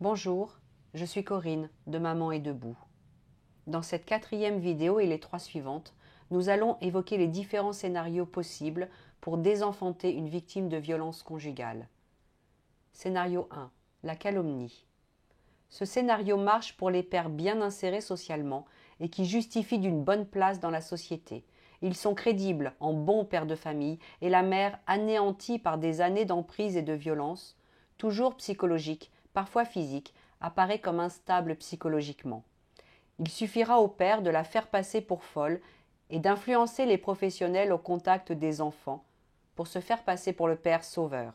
Bonjour, je suis Corinne de Maman est debout. Dans cette 4e vidéo et les 3 suivantes, nous allons évoquer les différents scénarios possibles pour désenfanter une victime de violence conjugale. Scénario 1. La calomnie. Ce scénario marche pour les pères bien insérés socialement et qui justifient d'une bonne place dans la société. Ils sont crédibles en bons pères de famille et la mère, anéantie par des années d'emprise et de violence, toujours psychologique, parfois physique, apparaît comme instable psychologiquement. Il suffira au père de la faire passer pour folle et d'influencer les professionnels au contact des enfants pour se faire passer pour le père sauveur.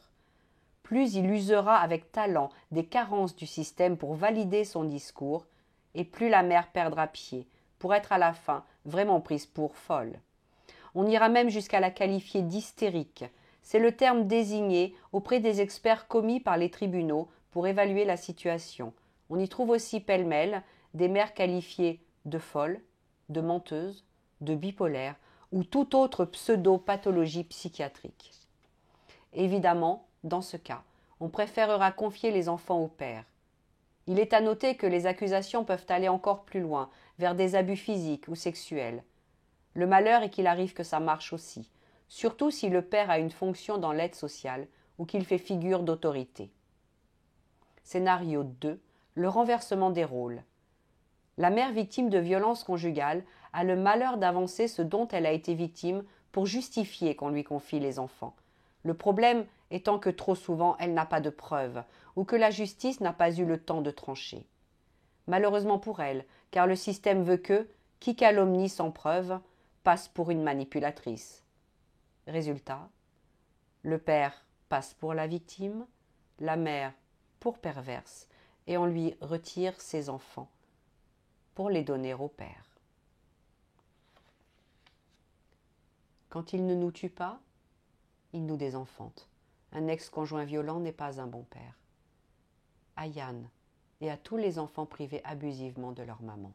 Plus il usera avec talent des carences du système pour valider son discours, et plus la mère perdra pied, pour être à la fin vraiment prise pour folle. On ira même jusqu'à la qualifier d'hystérique. C'est le terme désigné auprès des experts commis par les tribunaux pour évaluer la situation. On y trouve aussi pêle-mêle des mères qualifiées de folles, de menteuses, de bipolaires ou toute autre pseudo-pathologie psychiatrique. Évidemment, dans ce cas, on préférera confier les enfants au père. Il est à noter que les accusations peuvent aller encore plus loin, vers des abus physiques ou sexuels. Le malheur est qu'il arrive que ça marche aussi, surtout si le père a une fonction dans l'aide sociale ou qu'il fait figure d'autorité. Scénario 2. Le renversement des rôles. La mère victime de violences conjugales a le malheur d'avancer ce dont elle a été victime pour justifier qu'on lui confie les enfants. Le problème étant que trop souvent elle n'a pas de preuves ou que la justice n'a pas eu le temps de trancher. Malheureusement pour elle, car le système veut que, qui calomnie sans preuve, passe pour une manipulatrice. Résultat, le père passe pour la victime, la mère pour perverse, et on lui retire ses enfants pour les donner au père. Quand il ne nous tue pas, il nous désenfante. Un ex-conjoint violent n'est pas un bon père. À Yann et à tous les enfants privés abusivement de leur maman.